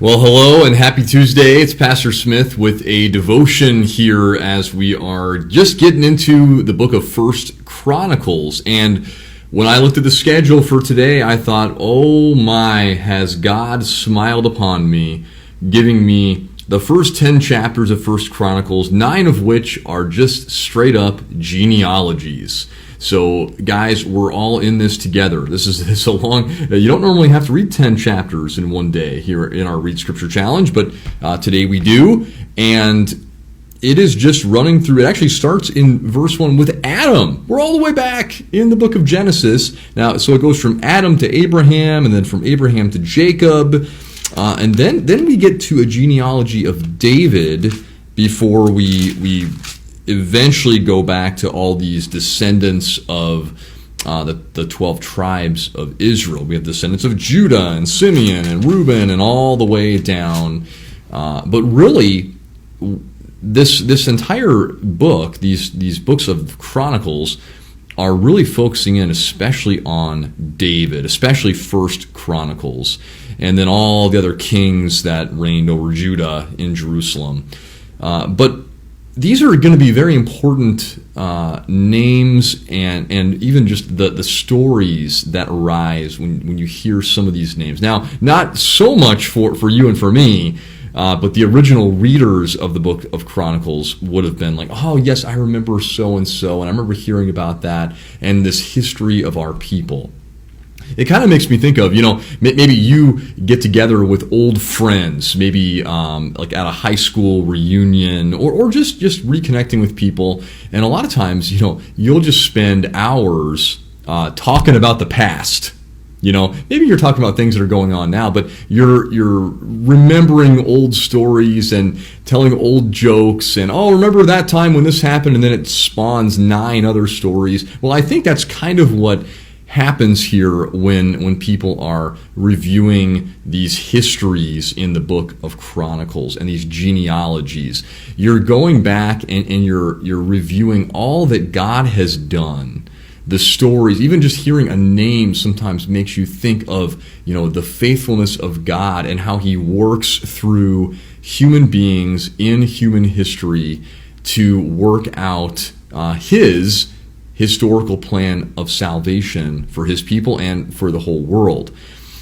Well, hello and happy Tuesday. It's Pastor Smith with a devotion here as we are just getting into the book of First Chronicles. And when I looked at the schedule for today, I thought, oh my, has God smiled upon me, giving me the first 10 chapters of First Chronicles, 9 of which are just straight up genealogies. So, guys, we're all in this together. This is a long. You don't normally have to read 10 chapters in one day here in our Read Scripture Challenge, but today we do. And it is just running through. It actually starts in verse 1 with Adam. We're all the way back in the book of Genesis. Now, so it goes from Adam to Abraham, and then from Abraham to Jacob. And then we get to a genealogy of David before we eventually go back to all these descendants of the 12 tribes of Israel. We have descendants of Judah and Simeon and Reuben and all the way down. But really, this entire book, these books of Chronicles, are really focusing in especially on David, especially First Chronicles, and then all the other kings that reigned over Judah in Jerusalem. But these are going to be very important names and even just the stories that arise when you hear some of these names. Now, not so much for you and for me, but the original readers of the book of Chronicles would have been like, oh, yes, I remember so-and-so, and I remember hearing about that, and this history of our people. It kind of makes me think of, maybe you get together with old friends, maybe like at a high school reunion or just reconnecting with people. And a lot of times, you'll just spend hours talking about the past. Maybe you're talking about things that are going on now, but you're remembering old stories and telling old jokes and, oh, remember that time when this happened, and then it spawns 9 other stories. Well, I think that's kind of what happens here when people are reviewing these histories in the book of Chronicles and these genealogies. You're going back and you're reviewing all that God has done. The stories, even just hearing a name sometimes makes you think of, the faithfulness of God and how he works through human beings in human history to work out his historical plan of salvation for his people and for the whole world.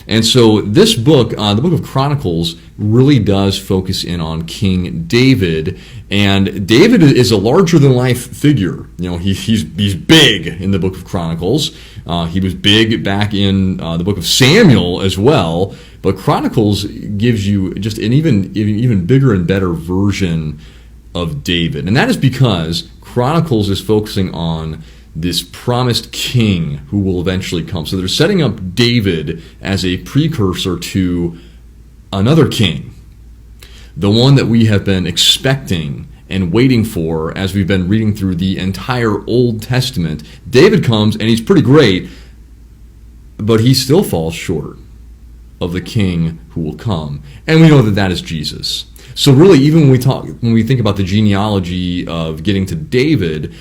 And so this book, the book of Chronicles, really does focus in on King David. And David is a larger-than-life figure. He's big in the book of Chronicles. He was big back in the book of Samuel as well. But Chronicles gives you just an even bigger and better version of David. And that is because Chronicles is focusing on this promised king who will eventually come. So they're setting up David as a precursor to another king, the one that we have been expecting and waiting for as we've been reading through the entire Old Testament. David comes, and he's pretty great, but he still falls short of the king who will come. And we know that is Jesus. So really, even when we think about the genealogy of getting to David,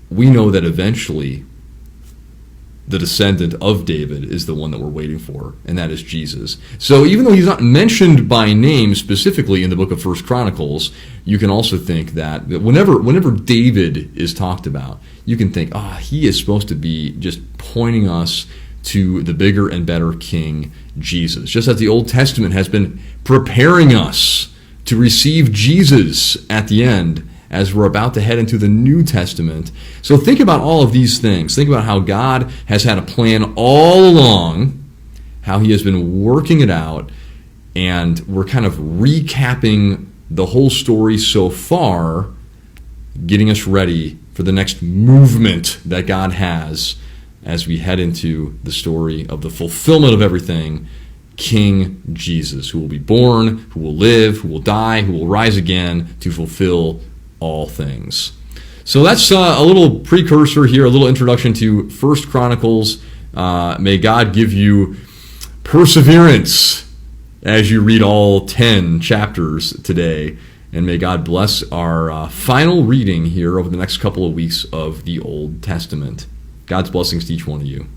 we know that eventually the descendant of David is the one that we're waiting for, and that is Jesus. So even though he's not mentioned by name specifically in the book of First Chronicles, you can also think that whenever David is talked about, you can think, he is supposed to be just pointing us to the bigger and better King Jesus. Just as the Old Testament has been preparing us to receive Jesus at the end, as we're about to head into the New Testament. So think about all of these things. Think about how God has had a plan all along, how he has been working it out, and we're kind of recapping the whole story so far, getting us ready for the next movement that God has as we head into the story of the fulfillment of everything, King Jesus, who will be born, who will live, who will die, who will rise again to fulfill all things. So that's a little precursor here, a little introduction to First Chronicles. May God give you perseverance as you read all 10 chapters today, and may God bless our final reading here over the next couple of weeks of the Old Testament. God's blessings to each one of you.